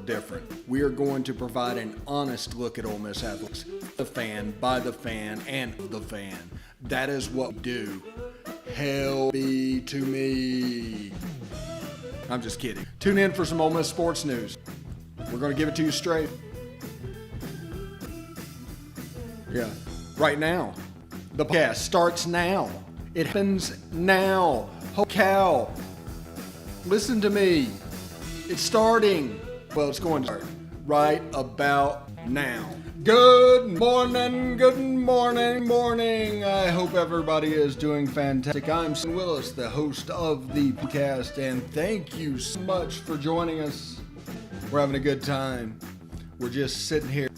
different. We are going to provide an honest look at Ole Miss athletics, the fan, by the fan, and the fan. That is what we do. Hell be to me. I'm just kidding. Tune in for some Ole Miss sports news. We're going to give it to you straight. Yeah, right now. The podcast starts now. It happens now. Holy cow. Listen to me. It's starting. Well, it's going to start right about now. Good morning, morning. I hope everybody is doing fantastic. I'm Sam Willis, the host of the podcast, and thank you so much for joining us. We're having a good time. We're just sitting here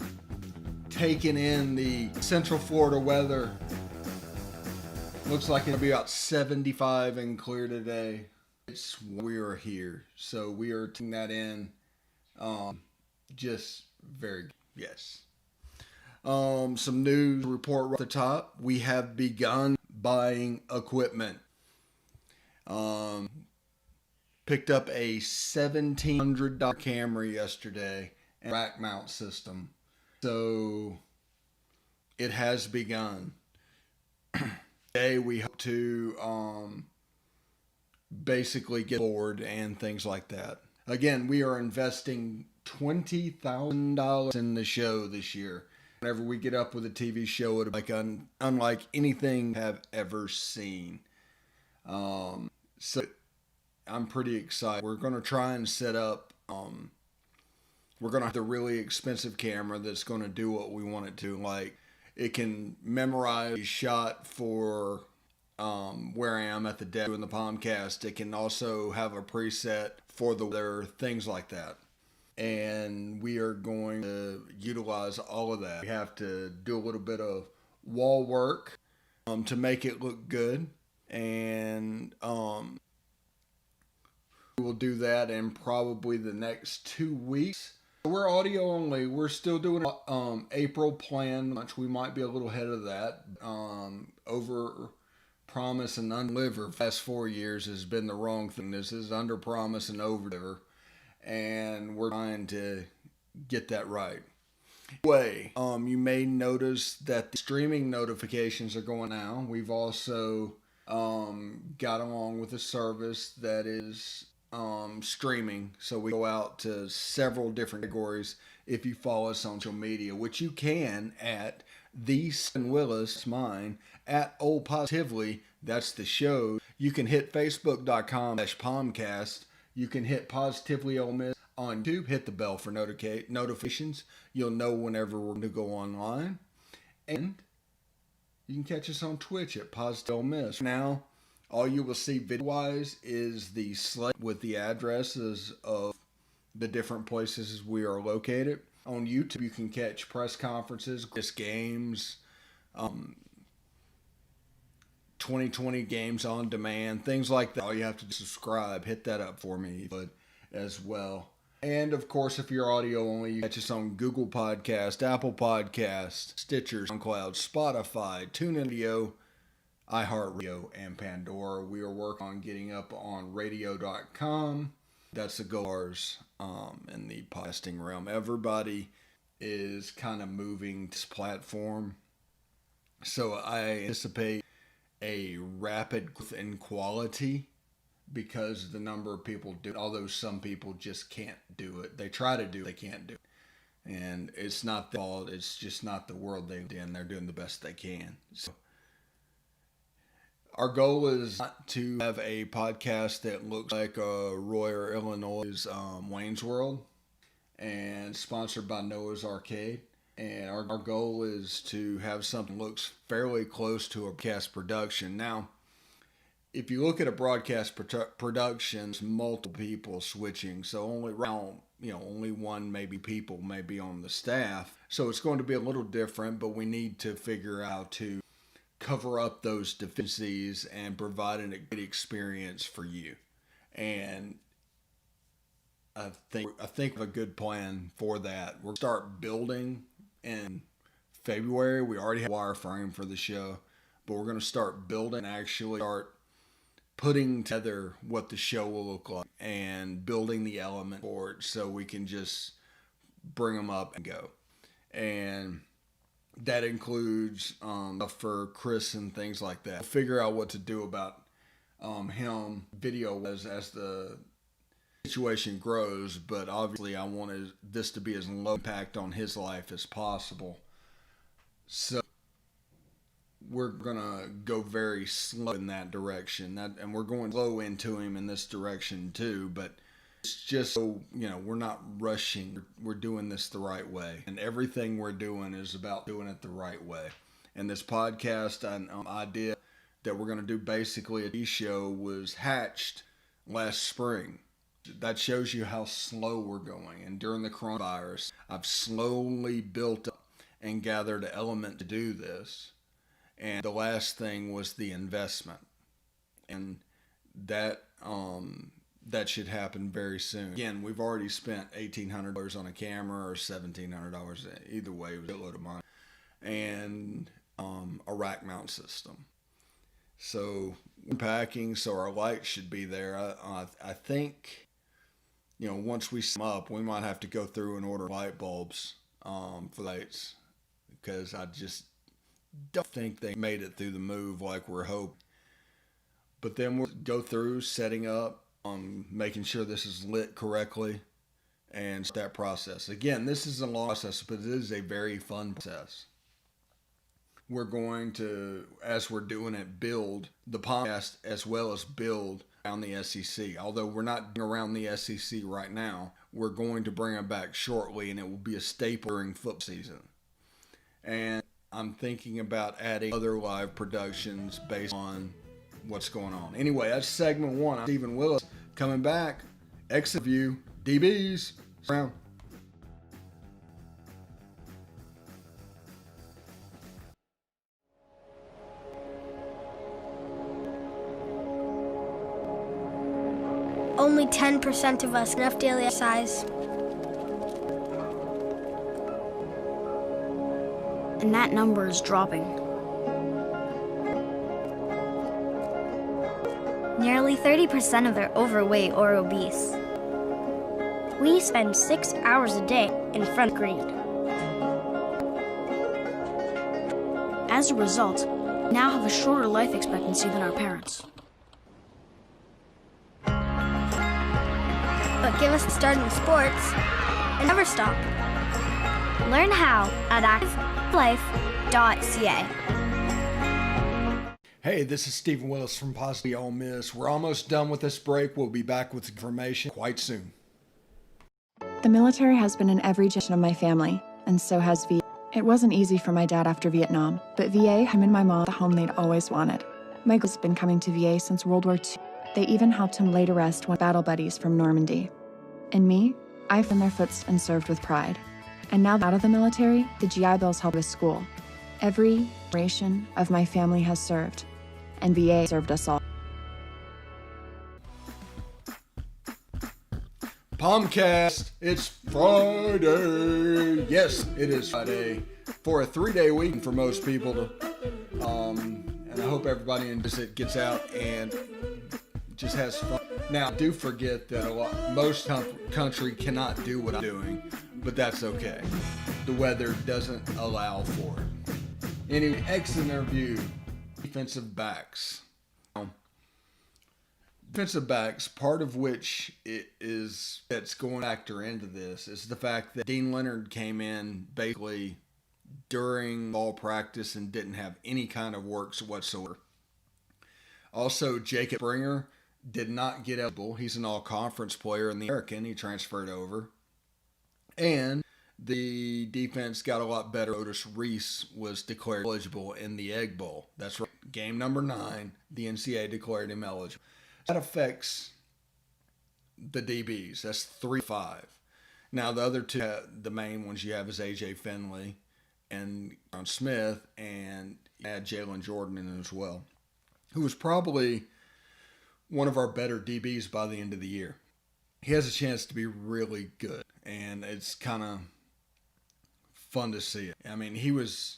taking in the Central Florida weather. Looks like it'll be about 75 and clear today. We are here, so we are taking that in. Just very good. Yes. Some news report right at the top. We have begun buying equipment. Picked up a $1,700 Camry yesterday and rack mount system. So it has begun. Today we hope to basically get board and things like that. Again, we are investing $20,000 in the show this year. Whenever we get up with a TV show, it'll be like unlike anything I've ever seen. So I'm pretty excited. We're going to try and set up, we're going to have the really expensive camera that's going to do what we want it to. Like, it can memorize a shot for where I am at the desk doing the POMcast. It can also have a preset for the weather, things like that. And we are going to utilize all of that. We have to do a little bit of wall work to make it look good. And we will do that in probably the next 2 weeks. We're audio only. We're still doing April plan, which we might be a little ahead of that. Over promise and undeliver. Past 4 years has been the wrong thing. This is under promise and over deliver. And we're trying to get that right. Anyway, you may notice that the streaming notifications are going now. We've also got along with a service that is streaming. So we go out to several different categories if you follow us on social media, which you can at the Sam Willis, mine, at Old Positively. That's the show. You can hit facebook.com/POMcast. You can hit Positively Ole Miss on YouTube. Hit the bell for notifications. You'll know whenever we're going to go online. And you can catch us on Twitch at Positive Ole Miss. Now, all you will see video-wise is the slate with the addresses of the different places we are located. On YouTube, you can catch press conferences, games, 2020 games on demand, things like that. All you have to do is subscribe. Hit that up for me as well. And, of course, if you're audio only, you catch us on Google Podcast, Apple Podcast, Stitcher, SoundCloud, Spotify, TuneIn Radio, iHeartRadio, and Pandora. We are working on getting up on radio.com. That's the goals in the podcasting realm. Everybody is kind of moving this platform. So I anticipate a rapid growth in quality because the number of people do it, although some people just can't do it. They try to do it, they can't do it. And it's not their fault, it's just not the world they're in. They're doing the best they can. So our goal is not to have a podcast that looks like Royer, Illinois' Wayne's World and sponsored by Noah's Arcade. And our goal is to have something that looks fairly close to a broadcast production. Now, if you look at a broadcast production, it's multiple people switching. So only one people may be on the staff. So it's going to be a little different, but we need to figure out how to cover up those deficiencies and provide a good experience for you. And I think we have a good plan for that. We'll start building in February. We already have a wireframe for the show, but we're going to start building and actually start putting together what the show will look like and building the element for it so we can just bring them up and go. And that includes for Chris and things like that. Figure out what to do about him video as the situation grows, but obviously I wanted this to be as low impact on his life as possible. So we're gonna go very slow in that direction, and we're going slow into him in this direction too. But it's just so we're not rushing. We're doing this the right way, and everything we're doing is about doing it the right way. And this podcast idea that we're gonna do basically a TV show was hatched last spring. That shows you how slow we're going. And during the coronavirus, I've slowly built up and gathered an element to do this. And the last thing was the investment. And that should happen very soon. Again, we've already spent $1,800 on a camera or $1,700. Either way, it was a load of money. And a rack mount system. So packing, so our lights should be there. I think, once we sum up, we might have to go through and order light bulbs for lights, because I just don't think they made it through the move like we're hoping. But then we'll go through setting up, making sure this is lit correctly, and that process. Again, this is a long process, but it is a very fun process. We're going to, as we're doing it, build the POMcast as well as build around the SEC. Although we're not doing around the SEC right now, we're going to bring it back shortly, and it will be a staple during football season. And I'm thinking about adding other live productions based on what's going on. Anyway, that's segment 1. I'm Stephen Willis coming back. Exit view, DBs, around. Only 10% of us enough daily exercise. And that number is dropping. Nearly 30% of them are overweight or obese. We spend 6 hours a day in front of the screen. As a result, we now have a shorter life expectancy than our parents. But give us a start in sports and never stop. Learn how at activelife.ca. Hey, this is Stephen Willis from Positively Ole Miss. We're almost done with this break. We'll be back with information quite soon. The military has been in every generation of my family, and so has VA. It wasn't easy for my dad after Vietnam, but VA, him and my mom, the home they'd always wanted. Michael's been coming to VA since World War II. They even helped him lay to rest when battle buddies from Normandy. And me, I've been their footsteps and served with pride. And now out of the military, the GI Bills help with school. Every generation of my family has served, and VA served us all. POMcast, it's Friday. Yes, it is Friday for a 3-day weekend for most people. And I hope everybody enjoys it, gets out, and just has fun. Now, do forget that most country cannot do what I'm doing, but that's okay. The weather doesn't allow for it. Anyway, exit interview. Defensive backs. Defensive backs, part of which that's going to factor into this is the fact that Dean Leonard came in basically during fall practice and didn't have any kind of works whatsoever. Also, Jacob Springer did not get eligible. He's an all-conference player in the American. He transferred over. And the defense got a lot better. Otis Reese was declared eligible in the Egg Bowl. That's right. Game number 9, the NCAA declared him eligible. That affects the DBs. That's 3-5. Now, the other two, the main ones you have is A.J. Finley and John Smith, and you add Jalen Jordan in as well, who was probably one of our better DBs by the end of the year. He has a chance to be really good, and it's kind of fun to see it. I mean, he was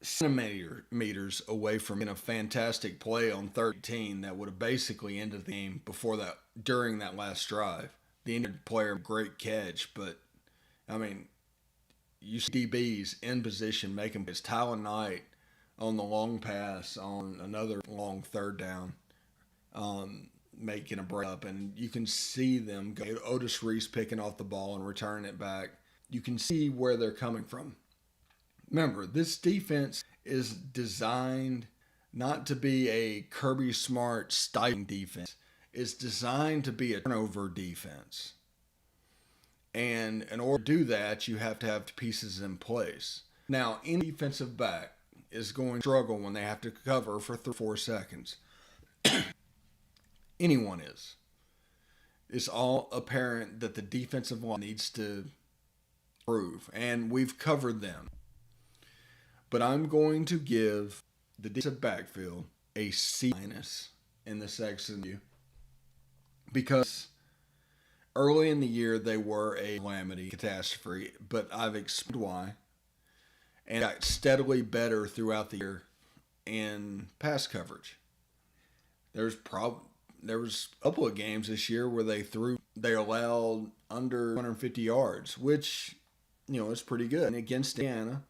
centimeters away from being a fantastic play on 13 that would have basically ended the game during that last drive. The injured player, great catch, but I mean, you see DBs in position making plays. Tyler Knight on the long pass on another long third down, making a break up, and you can see them go. Otis Reese picking off the ball and returning it back. You can see where they're coming from. Remember, this defense is designed not to be a Kirby Smart stifling defense. It's designed to be a turnover defense. And in order to do that, you have to have pieces in place. Now, any defensive back is going to struggle when they have to cover for 3 or 4 seconds. Anyone is. It's all apparent that the defensive line needs to improve, and we've covered them. But I'm going to give the defensive backfield a C- in the section U, because early in the year they were a calamity, catastrophe, but I've explained why, and got steadily better throughout the year in pass coverage. There was a couple of games this year where they allowed under 150 yards, which, is pretty good. And against Indiana,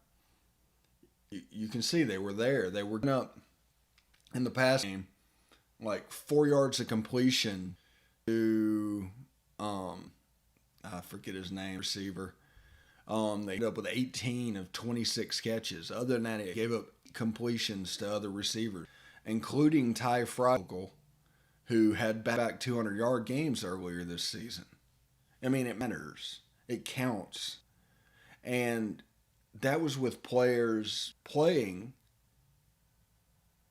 you can see they were there. They were up in the pass game, like 4 yards of completion to, I forget his name, receiver. They ended up with 18 of 26 catches. Other than that, it gave up completions to other receivers, including Ty Frogel, who had back 200-yard games earlier this season. I mean, it matters. It counts. And that was with players playing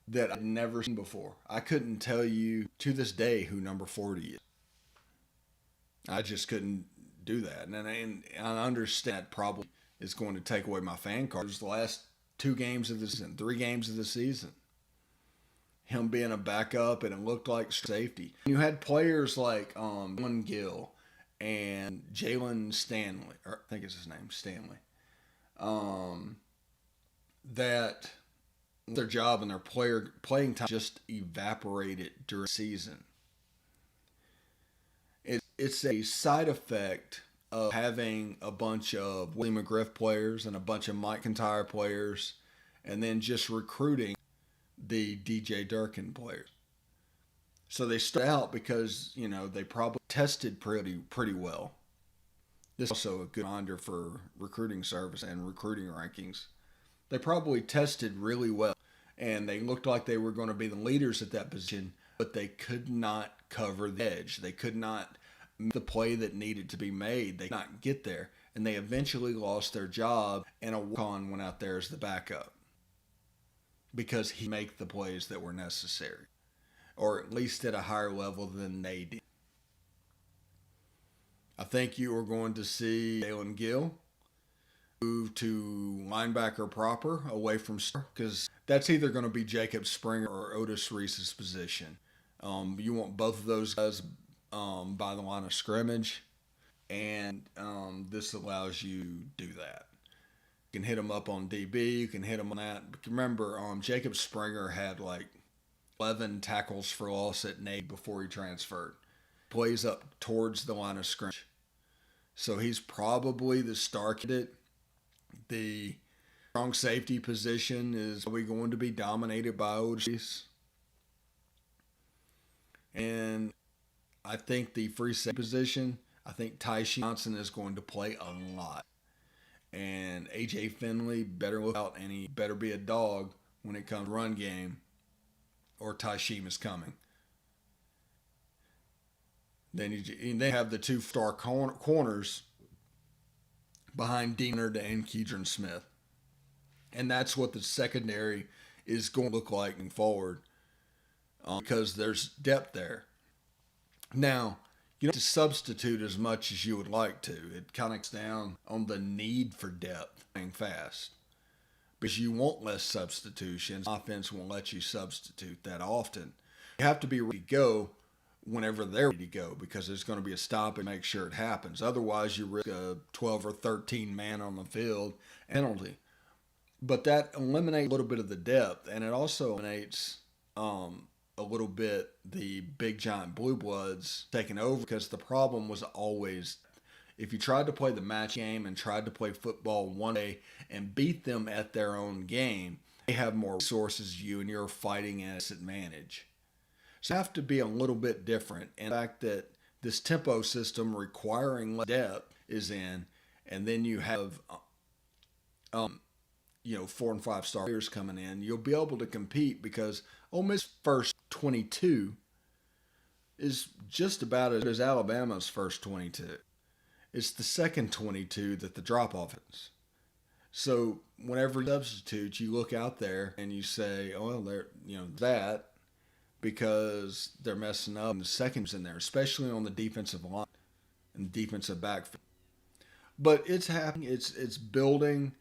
that I'd never seen before. I couldn't tell you to this day who number 40 is. I just couldn't do that. And I understand that probably is going to take away my fan card. It was the last 2 games of the season, 3 games of the season. Him being a backup, and it looked like safety. You had players like Dylan Gill and Jalen Stanley, or I think it's his name, Stanley, that their job and their playing time just evaporated during the season. It's a side effect of having a bunch of Willie McGriff players and a bunch of Mike Kintyre players, and then just recruiting the DJ Durkin players. So they stood out because, they probably tested pretty well. This is also a good reminder for recruiting service and recruiting rankings. They probably tested really well, and they looked like they were going to be the leaders at that position, but they could not cover the edge. They could not make the play that needed to be made. They could not get there, and they eventually lost their job, and a walk-on went out there as the backup, because he make the plays that were necessary, or at least at a higher level than they did. I think you are going to see Jalen Gill move to linebacker proper, away from star, because that's either going to be Jacob Springer or Otis Reese's position. You want both of those guys by the line of scrimmage, and this allows you to do that. You can hit him up on DB. You can hit him on that. But remember, Jacob Springer had like 11 tackles for loss at Navy before he transferred. Plays up towards the line of scrimmage. So he's probably the star candidate. The strong safety position is probably going to be dominated by Otis. And I think the free safety position, I think Tyshee Johnson is going to play a lot. And A.J. Finley better look out, and he better be a dog when it comes to run game, or Tyshee is coming. Then you have the 2 star corners behind Diener and Keidron Smith. And that's what the secondary is going to look like moving forward, because there's depth there. Now, you don't have to substitute as much as you would like to. It kind of gets down on the need for depth playing fast, because you want less substitutions. Offense won't let you substitute that often. You have to be ready to go whenever they're ready to go, because there's going to be a stop and make sure it happens. Otherwise, you risk a 12 or 13 man on the field penalty. But that eliminates a little bit of the depth, and it also eliminates a little bit the big giant blue bloods taking over, because the problem was always if you tried to play the match game and tried to play football one day and beat them at their own game, they have more resources than you and you're fighting at a disadvantage. So you have to be a little bit different. And the fact that this tempo system requiring less depth is in, and then you have 4 and 5 star players coming in, you'll be able to compete, because Ole Miss first 22 is just about as good as Alabama's first 22. It's the second 22 that the drop off is. So whenever you substitute, you look out there and you say, oh, well, they're that, because they're messing up, and the second's in there, especially on the defensive line and defensive backfield. But it's happening. It's building.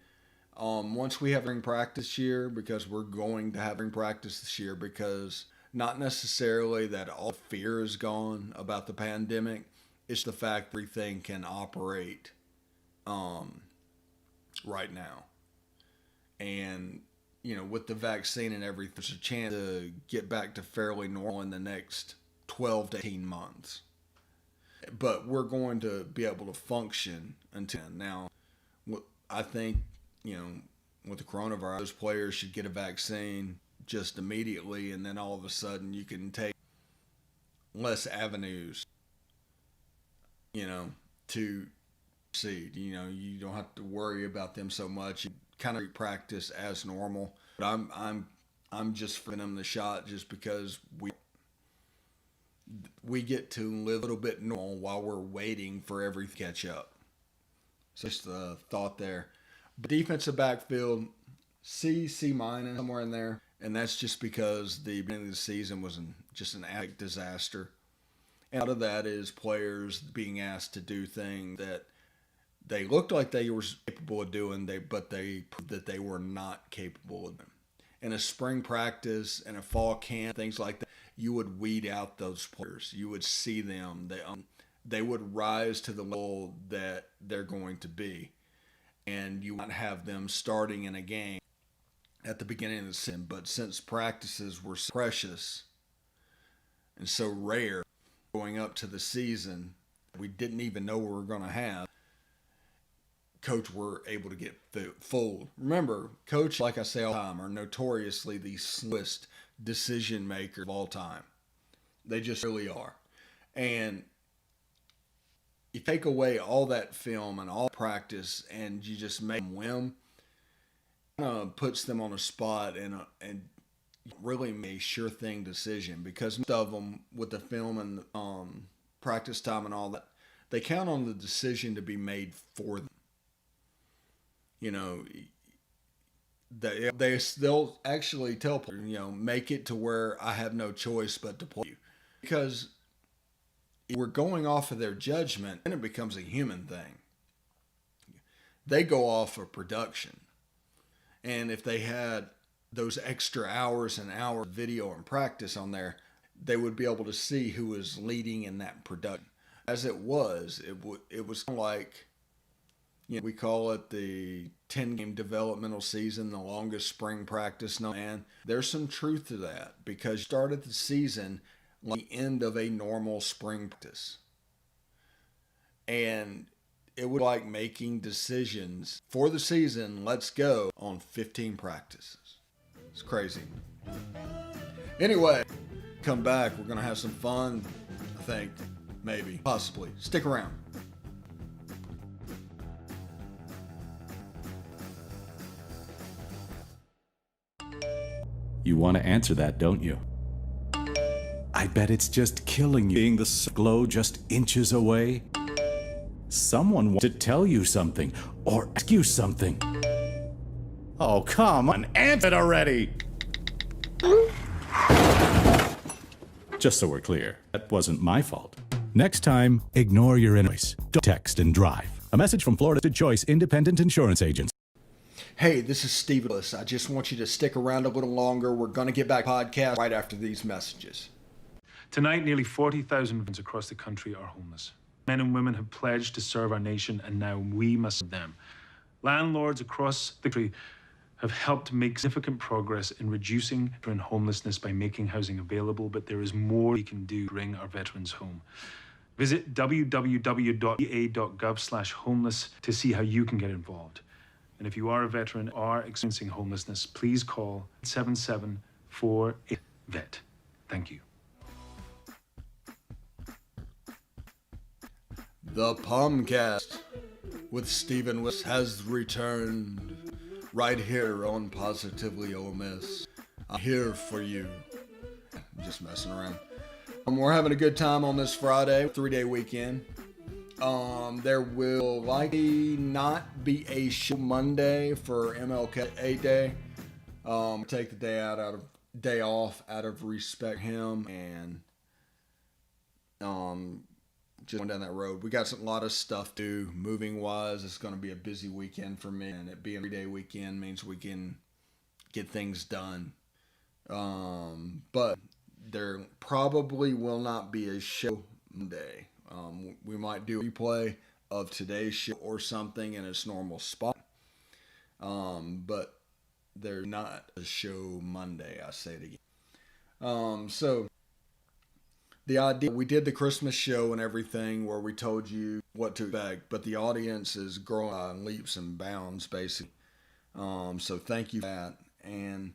Once we have spring practice this year, because we're going to have spring practice this year, because not necessarily that all fear is gone about the pandemic. It's the fact everything can operate right now. And, with the vaccine and everything, there's a chance to get back to fairly normal in the next 12 to 18 months. But we're going to be able to function until then. Now, I think, with the coronavirus, those players should get a vaccine just immediately, and then all of a sudden you can take less avenues, to proceed. You don't have to worry about them so much. You kind of practice as normal. But I'm just giving them the shot just because we get to live a little bit normal while we're waiting for everything to catch up. So just a thought there. But defensive backfield, C minus, somewhere in there. And that's just because the beginning of the season was just an epic disaster. And out of that is players being asked to do things that they looked like they were capable of doing, but they proved that they were not capable of them. In a spring practice and a fall camp, things like that, you would weed out those players. You would see them. They would rise to the level that they're going to be. And you won't have them starting in a game at the beginning of the season. But since practices were so precious and so rare going up to the season, we didn't even know we were going to have, coach were able to get fooled. Remember, coach, like I say all the time, are notoriously the slowest decision makers of all time. They just really are. And you take away all that film and all practice and you just make them whim, puts them on a spot and really make a sure thing decision, because most of them with the film and practice time and all that, they count on the decision to be made for them. They'll actually tell players, make it to where I have no choice but to play you, because we're going off of their judgment, and it becomes a human thing. They go off of production, and if they had those extra hours and hours of video and practice on there, they would be able to see who was leading in that production. As it was kind of like, we call it the 10-game developmental season, the longest spring practice known. And there's some truth to that, because you started the season like the end of a normal spring practice. And it was like making decisions for the season, let's go, on 15 practices. It's crazy. Anyway, come back. We're going to have some fun, I think. Maybe. Possibly. Stick around. You want to answer that, don't you? I bet it's just killing you, being the glow just inches away. Someone wants to tell you something or ask you something. Oh, come on, answer it already! Just so we're clear, that wasn't my fault. Next time, ignore your inner voice. Don't text and drive. A message from Florida Choice Independent Insurance Agents. Hey, this is Steve Willis. I just want you to stick around a little longer. We're going to get back to the podcast right after these messages. Tonight, nearly 40,000 veterans across the country are homeless. Men and women have pledged to serve our nation, and now we must serve them. Landlords across the country have helped make significant progress in reducing veteran homelessness by making housing available, but there is more we can do to bring our veterans home. Visit www.va.gov/homeless to see how you can get involved. And if you are a veteran or are experiencing homelessness, please call 877-48-VET. Thank you. The POMcast with Stephen Wiss has returned right here on Positively Ole Miss. I'm here for you. I'm just messing around. We're having a good time on this Friday, 3-day weekend. There will likely not be a show Monday for MLK Day. Take the day off out of respect him and just going down that road. We got a lot of stuff to do moving wise. It's going to be a busy weekend for me, and it being a 3-day weekend means we can get things done. But there probably will not be a show Monday. We might do a replay of today's show or something in its normal spot. But there's not a show Monday, I say it again. So the idea, we did the Christmas show and everything where we told you what to expect, but the audience is growing on leaps and bounds, basically. So thank you for that. And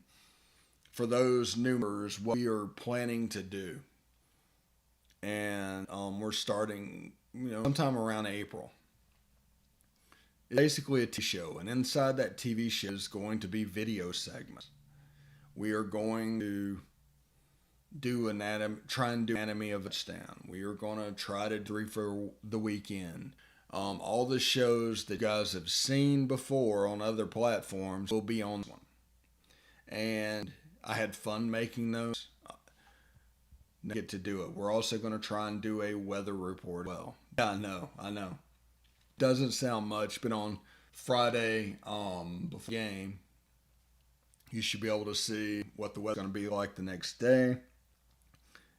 for those new members, what we are planning to do, and we're starting, sometime around April. It's basically a TV show, and inside that TV show is going to be video segments. We are going to try and do anatomy of a touchdown. We are going to try to do for the weekend. All the shows that you guys have seen before on other platforms will be on this one. And I had fun making those. Get to do it. We're also going to try and do a weather report. Well, yeah, I know. Doesn't sound much, but on Friday, before the game, you should be able to see what the weather's going to be like the next day.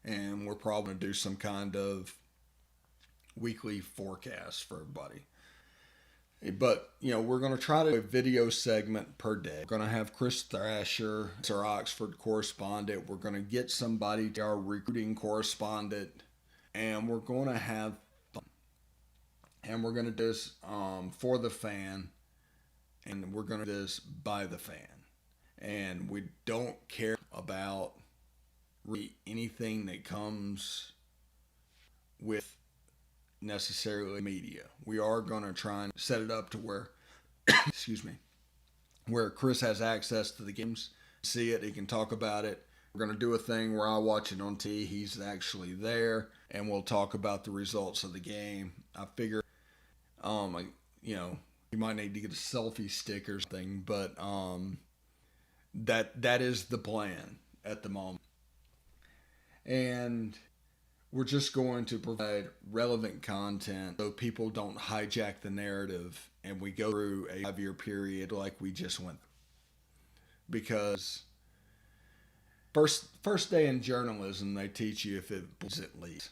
And we're probably going to do some kind of weekly forecast for everybody. But, we're going to try to do a video segment per day. We're going to have Chris Thrasher, our Oxford correspondent. We're going to get somebody to our recruiting correspondent. And we're going to have fun. And we're going to do this for the fan. And we're going to do this by the fan. And we don't care about really anything that comes with necessarily media. We are going to try and set it up to where where Chris has access to the games, see it, he can talk about it. We're going to do a thing where I watch it on TV, he's actually there, and we'll talk about the results of the game. I figure you might need to get a selfie stick or something, but that is the plan at the moment. And we're just going to provide relevant content so people don't hijack the narrative and we go through a 5-year period like we just went through. Because first day in journalism, they teach you if it leads.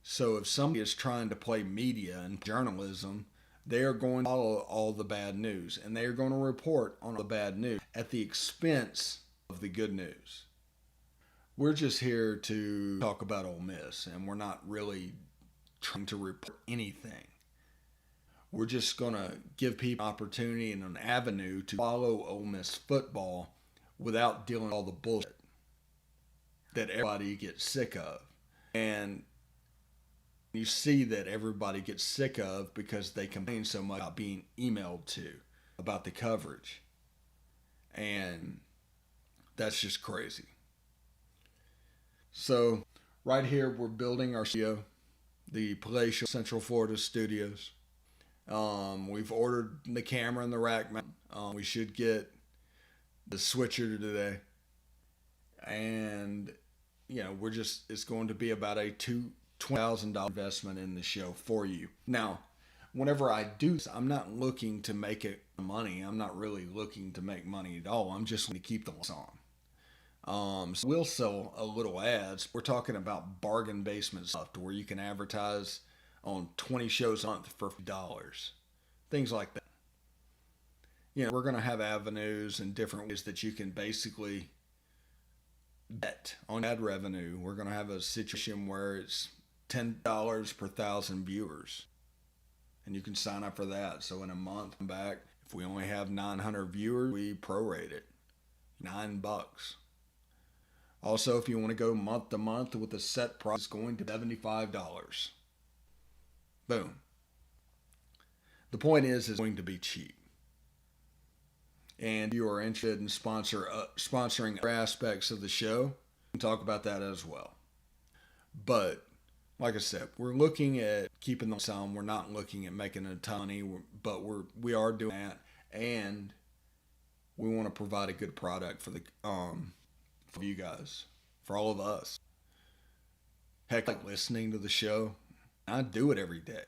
So if somebody is trying to play media and journalism, they are going to follow all the bad news, and they are going to report on the bad news at the expense of the good news. We're just here to talk about Ole Miss, and we're not really trying to report anything. We're just going to give people an opportunity and an avenue to follow Ole Miss football without dealing with all the bullshit that everybody gets sick of. And you see that everybody gets sick of because they complain so much about being emailed to about the coverage. And that's just crazy. So right here, we're building our studio, the Palatial Central Florida Studios. We've ordered the camera and the rack mount. We should get the switcher today. And, it's going to be about a $20,000 investment in the show for you. Now, whenever I do this, I'm not looking to make it money. I'm not really looking to make money at all. I'm just going to keep the lights on. So we'll sell a little ads. We're talking about bargain basement stuff to where you can advertise on 20 shows a month for $50. Things like that. we're going to have avenues and different ways that you can basically bet on ad revenue. We're going to have a situation where it's $10 per 1,000 viewers. And you can sign up for that. So in a month back, if we only have 900 viewers, we prorate it. $9. Also, if you want to go month to month with a set price, it's going to $75. Boom. The point is, it's going to be cheap. And if you are interested in sponsoring other aspects of the show, we can talk about that as well. But like I said, we're looking at keeping the sound. We're not looking at making a ton of money, but we are doing that, and we want to provide a good product for you guys, for all of us. Heck, like listening to the show, I do it every day.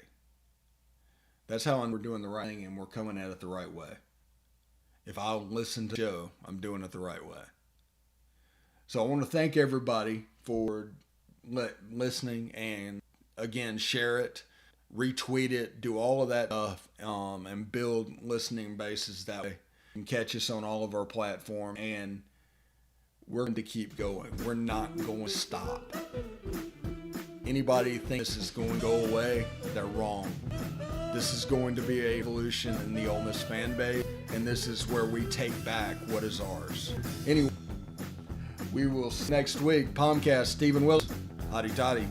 That's how we're doing the right thing, and we're coming at it the right way. If I listen to the show, I'm doing it the right way. So I want to thank everybody for listening, and again, share it, retweet it, do all of that stuff, and build listening bases that way. You can catch us on all of our platforms, and we're going to keep going. We're not going to stop. Anybody thinks this is going to go away, they're wrong. This is going to be an evolution in the Ole Miss fan base, and this is where we take back what is ours. Anyway, we will see you next week. POMcast, Stephen Wilson. Hotty toddy.